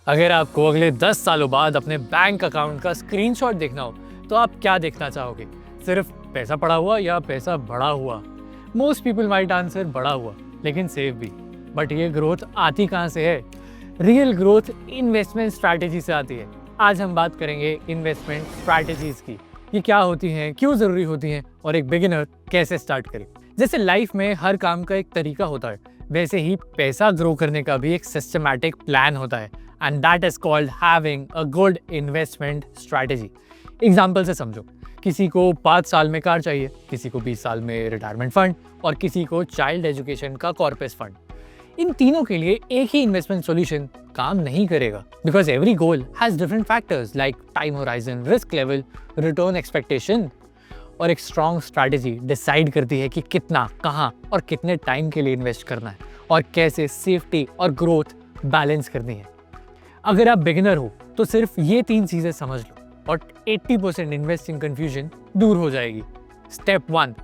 अगर आपको अगले 10 सालों बाद अपने बैंक अकाउंट का स्क्रीनशॉट देखना हो तो आप क्या देखना चाहोगे? सिर्फ पैसा पड़ा हुआ या पैसा बढ़ा हुआ? मोस्ट पीपल माइट आंसर बढ़ा हुआ, लेकिन सेफ भी। बट ये ग्रोथ आती कहाँ से है? रियल ग्रोथ इन्वेस्टमेंट स्ट्रैटेजी से आती है। आज हम बात करेंगे इन्वेस्टमेंट स्ट्रैटेजीज की। ये क्या होती हैं, क्यों ज़रूरी होती हैं और एक बिगिनर कैसे स्टार्ट करे। जैसे लाइफ में हर काम का एक तरीका होता है, वैसे ही पैसा ग्रो करने का भी एक सिस्टमैटिक प्लान होता है, and that is called having a good investment strategy. Example से समझो, किसी को 5 साल में कार चाहिए, किसी को 20 साल में रिटायरमेंट फंड और किसी को चाइल्ड एजुकेशन का कॉर्पस फंड। इन तीनों के लिए एक ही इन्वेस्टमेंट सॉल्यूशन काम नहीं करेगा, because every goal has different factors like time horizon, risk level, return expectation. और एक स्ट्रॉन्ग स्ट्रैटेजी डिसाइड करती है कि कितना, कहाँ और कितने टाइम के लिए इन्वेस्ट करना है और कैसे सेफ्टी और ग्रोथ बैलेंस करनी है। अगर आप बिगिनर हो तो सिर्फ ये 3 चीजें समझ लो और 80% इन्वेस्टिंग कंफ्यूजन दूर हो जाएगी। Step 1,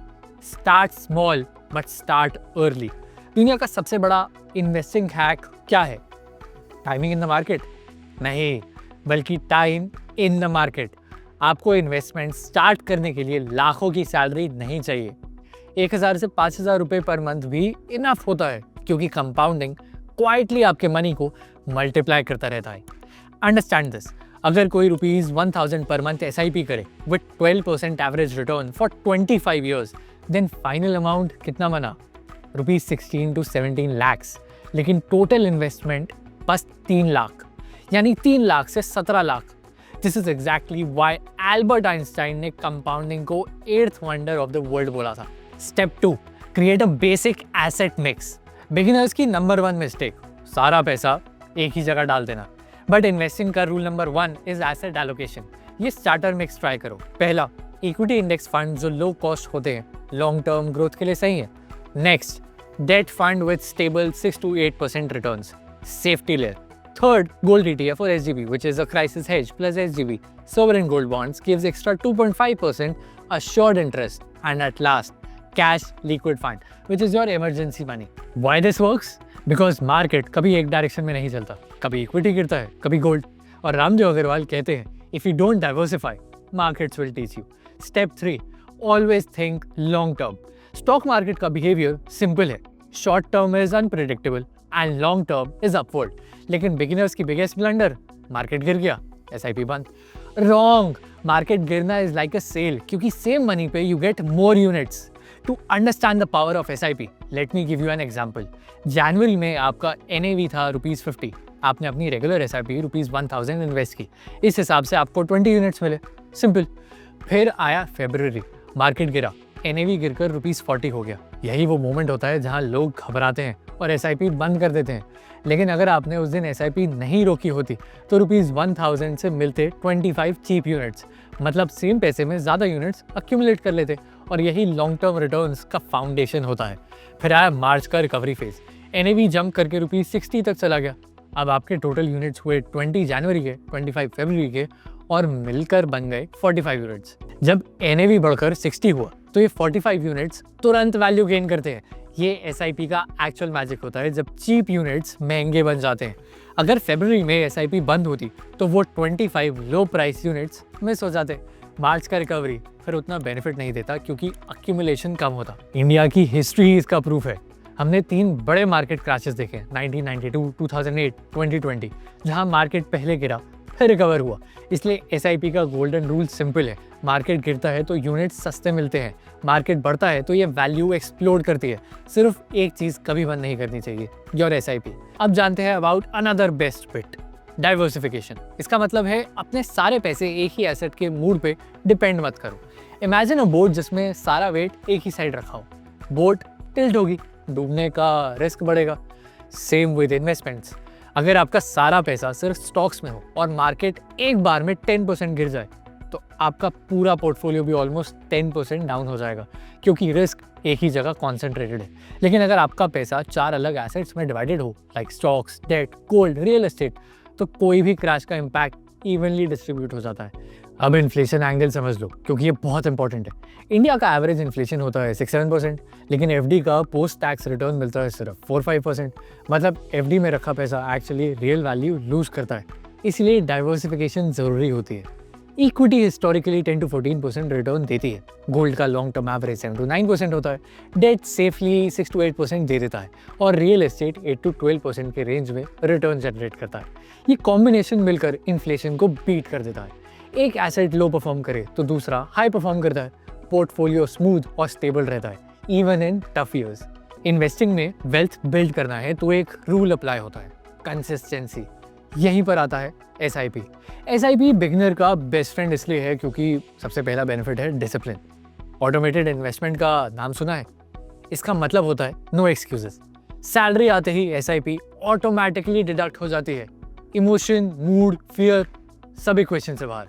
start small but start early. दुनिया का सबसे बड़ा इन्वेस्टिंग हैक क्या है? Timing in the market? नहीं, बल्कि टाइम इन द मार्केट। आपको इन्वेस्टमेंट स्टार्ट करने के लिए लाखों की सैलरी नहीं चाहिए। 1000 से 5000 रुपये पर मंथ भी इनफ होता है, क्योंकि कंपाउंडिंग क्वाइटली आपके मनी को मल्टीप्लाई करता रहता है। अंडरस्टैंड दिस, अगर कोई ₹1000 पर मंथ SIP करे with 12% average return for 25 years, then final amount कितना बना? ₹16 to 17 lakhs। लेकिन टोटल इन्वेस्टमेंट बस 3 लाख, यानी 3 लाख से 17 lakh. This is exactly why Albert Einstein ने कंपाउंडिंग को 8th wonder of the world बोला था। Step 2, create a basic asset mix. Beginners की नंबर 1 मिस्टेक, सारा पैसा एक ही जगह डाल देना। बट इन्वेस्टिंग का rule number 1 is asset allocation. ये स्टार्टर मिक्स ट्राई करो। पहला, इक्विटी इंडेक्स फंड जो लो कॉस्ट होते हैं, लॉन्ग टर्म ग्रोथ के लिए सही है। Next, debt fund with stable 6 to 8% returns, safety layer. Third, gold ETF or SGB, which is a crisis hedge plus SGB. Sovereign gold bonds gives extra 2.5% assured interest. And at last, cash liquid fund, which is your emergency money. Why this works? Because market कभी एक direction में नहीं चलता, कभी equity गिरता है, कभी gold. और रामदेव अग्रवाल कहते हैं, if you don't diversify, markets will teach you. Step 3, always think long term. Stock market का behavior simple है, short term is unpredictable and long term is upward. लेकिन बिगिनर्स की बिगेस्ट ब्लंडर, मार्केट गिर गया, SIP बंद। Wrong, market गिरना is like a sale, क्योंकि same money पे you get more units. To understand the power of SIP, let me give you an example. जनवरी में आपका NAV था ₹50, आपने अपनी रेगुलर SIP ₹1000 इन्वेस्ट की, इस हिसाब से आपको 20 यूनिट्स मिले। सिंपल। फिर आया फेब्रुअरी, मार्केट गिरा, NAV गिरकर ₹40 हो गया। यही वो मोमेंट होता है जहां लोग घबराते हैं और SIP बंद कर देते हैं। लेकिन अगर आपने उस दिन SIP नहीं रोकी होती तो ₹1000 से मिलते 25 चीप यूनिट्स, मतलब सेम पैसे में ज़्यादा यूनिट्स अक्यूमुलेट कर लेते, और यही लॉन्ग टर्म रिटर्न्स का फाउंडेशन होता है। फिर आया मार्च का रिकवरी फेज, NAV जंप करके ₹60 तक चला गया। अब आपके टोटल यूनिट्स हुए 20 जनवरी के, 25 फरवरी के, और मिलकर बन गए 45 यूनिट्स। जब NAV बढ़कर 60 हुआ तो ये 45 यूनिट्स तुरंत वैल्यू गेन करते हैं। ये SIP का एक्चुअल मैजिक होता है, जब चीप यूनिट्स महंगे बन जाते हैं। अगर फरवरी में SIP बंद होती तो वो 25 लो प्राइस यूनिट्स मिस हो जाते। मार्च का रिकवरी फिर उतना बेनिफिट नहीं देता, क्योंकि अक्यूमुलेशन कम होता। इंडिया की हिस्ट्री इसका प्रूफ है। हमने 3 बड़े मार्केट क्रैशेस देखे, 1992, 2008, 2020, जहां मार्केट पहले गिरा फिर रिकवर हुआ। इसलिए SIP का गोल्डन रूल सिंपल है, मार्केट गिरता है तो यूनिट्स सस्ते मिलते हैं, मार्केट बढ़ता है तो ये वैल्यू एक्सप्लोड करती है। सिर्फ एक चीज़ कभी बंद नहीं करनी चाहिए, योर SIP। अब जानते हैं about another best bit, diversification. इसका मतलब है अपने सारे पैसे एक ही एसेट के मूड पे डिपेंड मत करो। इमेजिन अ बोट जिसमें सारा वेट एक ही साइड रखा हो। बोट टिल्ट होगी, डूबने का रिस्क बढ़ेगा। सेम विद इन्वेस्टमेंट्स, अगर आपका सारा पैसा सिर्फ स्टॉक्स में हो और मार्केट एक बार में 10% गिर जाए तो आपका पूरा पोर्टफोलियो भी ऑलमोस्ट 10% डाउन हो जाएगा, क्योंकि रिस्क एक ही जगह कॉन्सेंट्रेटेड है। लेकिन अगर आपका पैसा 4 अलग एसेट्स में डिवाइडेड हो, like stocks, debt, gold, real estate, तो कोई भी क्रैश का इम्पैक्ट इवनली डिस्ट्रीब्यूट हो जाता है। अब इन्फ्लेशन एंगल समझ लो, क्योंकि ये बहुत इंपॉर्टेंट है। इंडिया का एवरेज इन्फ्लेशन होता है 6-7%, लेकिन एफडी का पोस्ट टैक्स रिटर्न मिलता है सिर्फ 4-5%। मतलब एफडी में रखा पैसा एक्चुअली रियल वैल्यू लूज करता है, इसलिए डाइवर्सिफिकेशन जरूरी होती है। इक्विटी हिस्टोरिकली 10-14% रिटर्न देती है, गोल्ड का लॉन्ग टर्म एवरेज 7-9% होता है, डेट सेफली 6-8% दे देता है, और रियल एस्टेट 8-12% के रेंज में रिटर्न जनरेट करता है। ये कॉम्बिनेशन मिलकर इन्फ्लेशन को बीट कर देता है। एक एसेट लो परफॉर्म करे तो दूसरा हाई परफॉर्म करता है, पोर्टफोलियो स्मूथ और स्टेबल रहता है even in tough years. Investing में वेल्थ बिल्ड करना है तो एक रूल अप्लाई होता है, कंसिस्टेंसी। यहीं पर आता है SIP। SIP बिगिनर का बेस्ट फ्रेंड इसलिए है क्योंकि सबसे पहला बेनिफिट है डिसिप्लिन। ऑटोमेटेड इन्वेस्टमेंट का नाम सुना है? इसका मतलब होता है नो एक्सक्यूजेस। सैलरी आते ही SIP ऑटोमेटिकली डिडक्ट हो जाती है। इमोशन, मूड, फियर सब इक्वेशन से बाहर।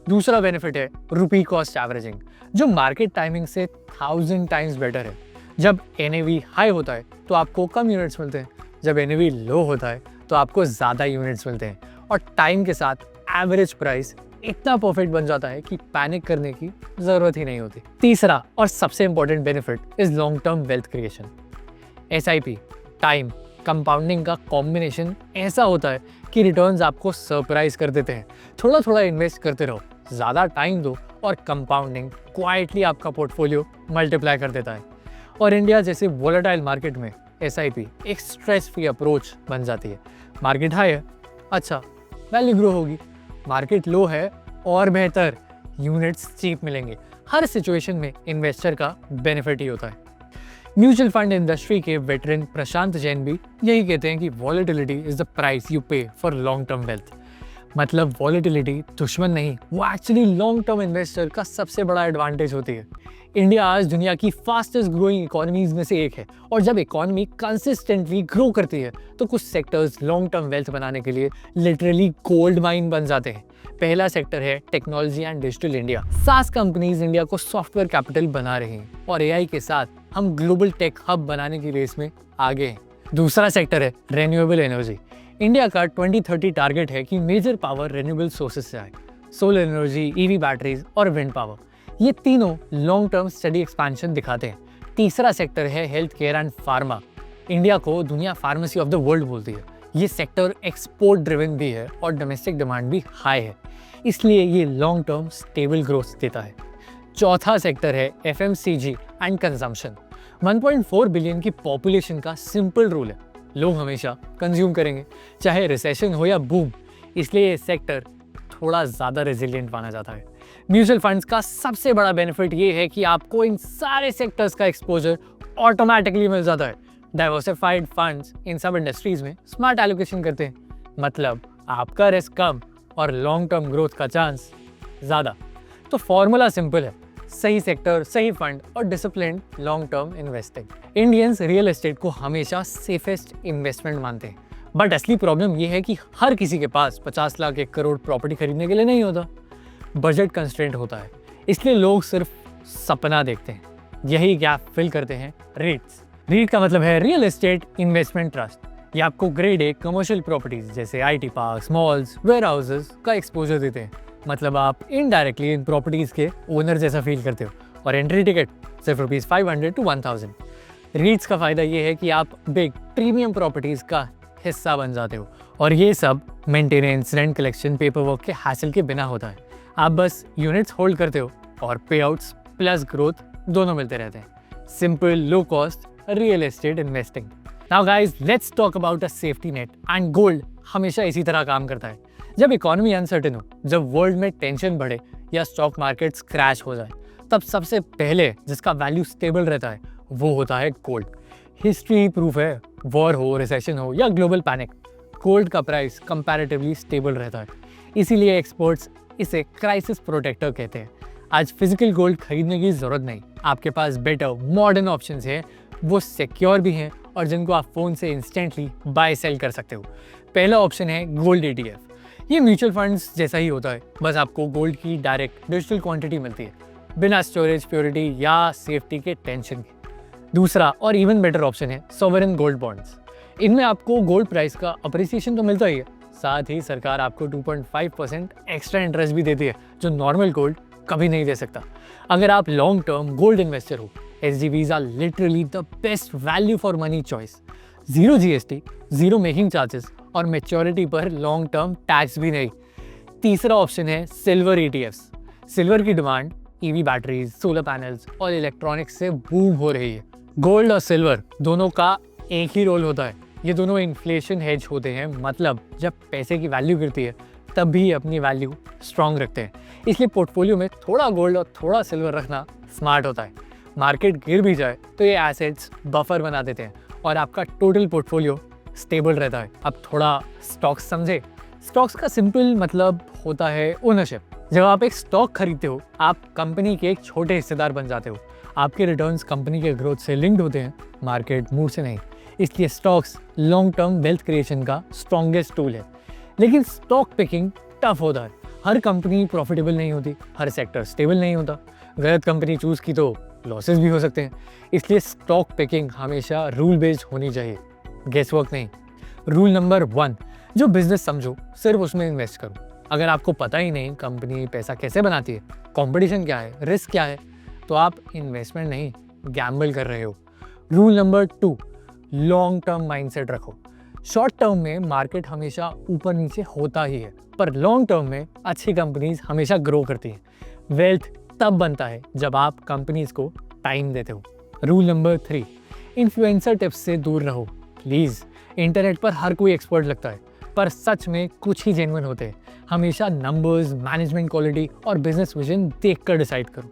दूसरा बेनिफिट है रुपी कॉस्ट एवरेजिंग, जो मार्केट टाइमिंग से 1000 टाइम्स बेटर है। जब NAV हाई होता है तो आपको कम यूनिट्स मिलते हैं, जब NAV लो होता है तो आपको ज़्यादा यूनिट्स मिलते हैं, और टाइम के साथ एवरेज प्राइस इतना परफेक्ट बन जाता है कि पैनिक करने की ज़रूरत ही नहीं होती। तीसरा और सबसे important benefit is long term wealth creation. SIP, time, compounding का कॉम्बिनेशन ऐसा होता है कि रिटर्न्स आपको सरप्राइज कर देते हैं। थोड़ा थोड़ा इन्वेस्ट करते रहो, ज़्यादा टाइम दो, और कंपाउंडिंग क्वाइटली आपका पोर्टफोलियो मल्टीप्लाई कर देता है। और इंडिया जैसे वोलेटाइल मार्केट में SIP एक स्ट्रेस फ्री अप्रोच बन जाती है। मार्केट हाई है, अच्छा वैल्यू ग्रो होगी। मार्केट लो है, और बेहतर, यूनिट्स चीप मिलेंगे। हर सिचुएशन में इन्वेस्टर का बेनिफिट ही होता है। म्यूचुअल फंड इंडस्ट्री के वेटरन प्रशांत जैन भी यही कहते हैं कि volatility is the price you पे फॉर लॉन्ग टर्म वेल्थ। मतलब वॉलेटिलिटी दुश्मन नहीं, वो एक्चुअली लॉन्ग टर्म इन्वेस्टर का सबसे बड़ा एडवांटेज होती है। इंडिया आज दुनिया की फास्टेस्ट ग्रोइंग इकोनॉमीज में से एक है, और जब इकोनॉमी कंसिस्टेंटली ग्रो करती है तो कुछ सेक्टर्स लॉन्ग टर्म वेल्थ बनाने के लिए लिटरली गोल्ड माइन बन जाते हैं। पहला सेक्टर है टेक्नोलॉजी एंड डिजिटल इंडिया। सास कंपनीज इंडिया को सॉफ्टवेयर कैपिटल बना रही हैं, और AI के साथ हम ग्लोबल टेक हब बनाने की रेस में आगे हैं। दूसरा सेक्टर है रिन्यूएबल एनर्जी। इंडिया का 2030 टारगेट है कि मेजर पावर रिन्यूएबल सोर्सेज से आए, सोलर एनर्जी, EV बैटरीज और विंड पावर। ये तीनों लॉन्ग टर्म स्टडी एक्सपेंशन दिखाते हैं। तीसरा सेक्टर है health care and pharma. India को दुनिया फार्मेसी ऑफ द वर्ल्ड बोलती है। ये सेक्टर एक्सपोर्ट ड्रिवन भी है और डोमेस्टिक डिमांड भी हाई है, इसलिए ये लॉन्ग टर्म स्टेबल ग्रोथ देता है। चौथा सेक्टर है FMCG एंड कंजम्पशन। 1.4 बिलियन की पॉपुलेशन का सिंपल रूल है, लोग हमेशा कंज्यूम करेंगे, चाहे रिसेशन हो या बूम, इसलिए ये सेक्टर थोड़ा ज़्यादा रेजिलिएंट माना जाता है। म्यूचुअल फंड्स का सबसे बड़ा बेनिफिट ये है कि आपको इन सारे सेक्टर्स का एक्सपोजर ऑटोमेटिकली मिल जाता है। डाइवर्सिफाइड फंड्स इन सब इंडस्ट्रीज में स्मार्ट एलोकेशन करते हैं, मतलब आपका रिस्क कम और लॉन्ग टर्म ग्रोथ का चांस ज़्यादा। तो फॉर्मूला सिंपल है, सही सेक्टर, सही फंड और disciplined long term investing. Indians real estate को हमेशा सेफेस्ट इन्वेस्टमेंट मानते हैं, बट असली प्रॉब्लम यह है कि हर किसी के पास 50 लाख 1 करोड़ प्रॉपर्टी खरीदने के लिए नहीं होता। बजट कंस्ट्रेंट होता है, इसलिए लोग सिर्फ सपना देखते हैं। यही गैप फिल करते हैं रीट्स। रीट का मतलब है रियल एस्टेट इन्वेस्टमेंट ट्रस्ट। ये आपको ग्रेड A कमर्शियल प्रॉपर्टीज जैसे IT park, malls, warehouses का एक्सपोजर देते हैं। मतलब आप इनडायरेक्टली इन प्रॉपर्टीज के ओनर जैसा फील करते हो, और एंट्री टिकट सिर्फ ₹500 to 1000। रीट्स का फायदा ये है कि आप बिग प्रीमियम प्रॉपर्टीज का हिस्सा बन जाते हो, और ये सब maintenance, rent collection, paper work के हैसल के बिना होता है। आप बस यूनिट्स होल्ड करते हो और पे आउट्स प्लस ग्रोथ दोनों मिलते रहते हैं। Simple, low cost real estate investing. Now guys, let's talk about a safety net. And gold हमेशा इसी तरह काम करता है। जब इकोनॉमी अनसर्टेन हो, जब वर्ल्ड में टेंशन बढ़े या स्टॉक मार्केट्स क्रैश हो जाए, तब सबसे पहले जिसका वैल्यू स्टेबल रहता है वो होता है गोल्ड। हिस्ट्री प्रूफ है, वॉर हो, रिसेशन हो या ग्लोबल पैनिक, गोल्ड का प्राइस कंपैरेटिवली स्टेबल रहता है। इसीलिए एक्सपर्ट्स इसे क्राइसिस प्रोटेक्टर कहते हैं। आज फिजिकल गोल्ड खरीदने की जरूरत नहीं, आपके पास बेटर मॉडर्न ऑप्शंस हैं, वो सिक्योर भी हैं और जिनको आप फ़ोन से इंस्टेंटली बाय सेल कर सकते हो। पहला ऑप्शन है गोल्ड ETF। ये म्यूचुअल फंड्स जैसा ही होता है, बस आपको गोल्ड की डायरेक्ट डिजिटल क्वांटिटी मिलती है, बिना स्टोरेज, प्योरिटी या सेफ्टी के टेंशन के। दूसरा और इवन बेटर ऑप्शन है सॉवरेन गोल्ड बॉन्ड्स। इनमें आपको गोल्ड प्राइस का अप्रिसिएशन तो मिलता ही है, साथ ही सरकार आपको 2.5% एक्स्ट्रा इंटरेस्ट भी देती है, जो नॉर्मल गोल्ड कभी नहीं दे सकता। अगर आप लॉन्ग टर्म गोल्ड इन्वेस्टर हो, SGBs are literally the best value for money choice. 0 GST, 0 making charges और मेच्योरिटी पर लॉन्ग टर्म टैक्स भी नहीं। तीसरा ऑप्शन है सिल्वर ETFs। सिल्वर की demand EV batteries, solar panels और इलेक्ट्रॉनिक्स से बूम हो रही है। गोल्ड और सिल्वर दोनों का एक ही रोल होता है, ये दोनों इन्फ्लेशन हेज होते हैं, मतलब जब पैसे की वैल्यू गिरती है तब भी अपनी वैल्यू स्ट्रॉन्ग रखते हैं। इसलिए पोर्टफोलियो में थोड़ा गोल्ड और थोड़ा सिल्वर रखना स्मार्ट होता है। मार्केट गिर भी जाए तो ये एसेट्स बफर बना देते हैं और आपका टोटल पोर्टफोलियो स्टेबल रहता है। अब थोड़ा स्टॉक्स समझे। स्टॉक्स का सिंपल मतलब होता है ओनरशिप। जब आप एक स्टॉक खरीदते हो, आप कंपनी के एक छोटे हिस्सेदार बन जाते हो। आपके रिटर्न्स कंपनी के ग्रोथ से लिंक्ड होते हैं, मार्केट मूड से नहीं। इसलिए stocks long term wealth creation का स्ट्रॉन्गेस्ट टूल है। लेकिन स्टॉक पिकिंग टफ होता है। हर कंपनी प्रॉफिटेबल नहीं होती, हर सेक्टर स्टेबल नहीं होता। गलत कंपनी चूज की तो लॉसेस भी हो सकते हैं। इसलिए स्टॉक पिकिंग हमेशा रूल बेस्ड होनी चाहिए, गेस वर्क नहीं। रूल नंबर 1, जो बिजनेस समझो सिर्फ उसमें इन्वेस्ट करो। अगर आपको पता ही नहीं कंपनी पैसा कैसे बनाती है, कंपटीशन क्या है, रिस्क क्या है, तो आप इन्वेस्टमेंट नहीं गैम्बल कर रहे हो। Rule number 2, long term mindset रखो। शॉर्ट टर्म में मार्केट हमेशा ऊपर नीचे होता ही है, पर लॉन्ग टर्म में अच्छी कंपनीज हमेशा ग्रो करती हैं। वेल्थ तब बनता है जब आप कंपनीज को टाइम देते हो। रूल नंबर 3, इन्फ्लुएंसर टिप्स से दूर रहो प्लीज़। इंटरनेट पर हर कोई एक्सपर्ट लगता है, पर सच में कुछ ही जेन्युइन होते हैं। हमेशा नंबर्स, मैनेजमेंट क्वालिटी और बिजनेस विजन देखकर डिसाइड करो।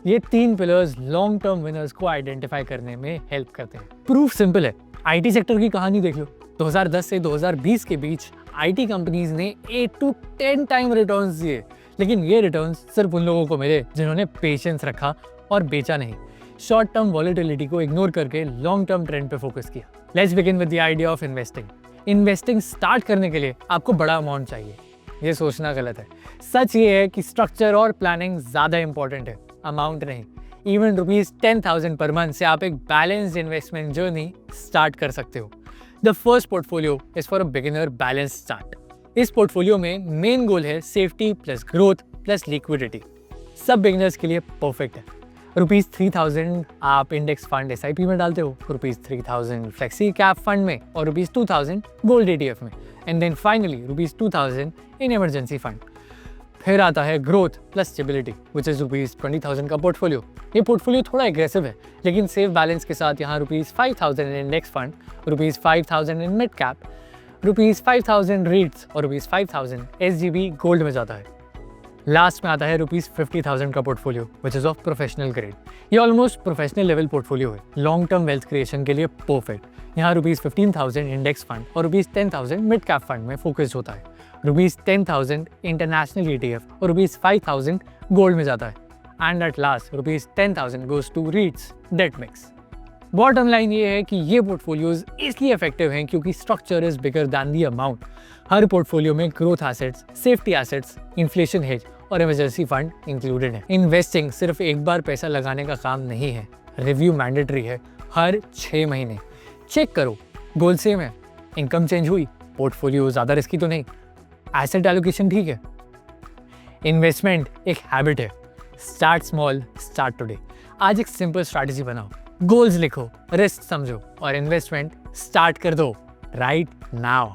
ये 3 पिलर्स लॉन्ग टर्म विनर्स को आइडेंटिफाई करने में हेल्प करते हैं। प्रूफ सिंपल है, IT सेक्टर की कहानी देख लो। 2010 से 2020 के बीच IT कंपनीज ने 8 to 10 टाइम रिटर्न्स दिए, लेकिन ये रिटर्न्स सिर्फ उन लोगों को मिले जिन्होंने पेशेंस रखा और बेचा नहीं। शॉर्ट टर्म वॉलेटिलिटी को इग्नोर करके लॉन्ग टर्म ट्रेंड पे फोकस किया। Let's begin with the idea of investing. Investing start करने के लिए आपको बड़ा अमाउंट चाहिए, ये सोचना गलत है। सच ये है कि स्ट्रक्चर और प्लानिंग ज़्यादा इंपॉर्टेंट है, अमाउंट नहीं। इवन ₹10,000 पर मंथ से आप एक बैलेंस्ड इन्वेस्टमेंट जर्नी स्टार्ट कर सकते हो। The first portfolio is for a beginner balance start. इस पोर्टफोलियो में मेन गोल है safety plus growth plus liquidity. सब बिगिनर्स के लिए परफेक्ट है। ₹3,000 आप इंडेक्स फंड SIP में डालते हो, ₹3,000 फ्लेक्सी कैप फंड में और ₹2,000 गोल्ड ETF में, and then finally ₹2,000 in emergency fund. फिर आता है growth plus stability which is ₹20,000 का पोर्टफोलियो। ये पोर्टफोलियो थोड़ा एग्रेसिव है, लेकिन सेफ बैलेंस के साथ यहाँ ₹5,000 in index fund, ₹5,000 in mid cap, ₹5,000 REITs और ₹5,000 SGB गोल्ड में जाता है। लास्ट में आता है ₹50,000 का portfolio which is of professional grade. ये ऑलमोस्ट प्रोफेशनल लेवल पोर्टफोलियो है, लॉन्ग टर्म वेल्थ क्रिएशन के लिए परफेक्ट। यहाँ ₹15,000 इंडेक्स फंड और ₹10,000 मिड कैप फंड में फोकस होता है। ₹10,000 इंटरनेशनल ETF और ₹5,000 गोल्ड में जाता है। And at last ₹10,000 goes to REITs debt mix. Bottom line ये है कि ये पोर्टफोलियोज इसलिए इफेक्टिव हैं क्योंकि structure is bigger than the amount. हर पोर्टफोलियो में growth assets, safety assets, inflation hedge और इमरजेंसी फंड इंक्लूडेड है। इन्वेस्टिंग सिर्फ एक बार पैसा लगाने का काम नहीं है, रिव्यू मैंडेटरी है। हर 6 महीने चेक करो गोल सेम है, इनकम चेंज हुई, पोर्टफोलियो ज़्यादा रिस्की तो नहीं, एसेट एलोकेशन ठीक है। इन्वेस्टमेंट एक हैबिट है, स्टार्ट स्मॉल, स्टार्ट टुडे। आज एक सिंपल स्ट्रैटेजी बनाओ, गोल्स लिखो, रिस्क समझो और इन्वेस्टमेंट स्टार्ट कर दो राइट नाउ।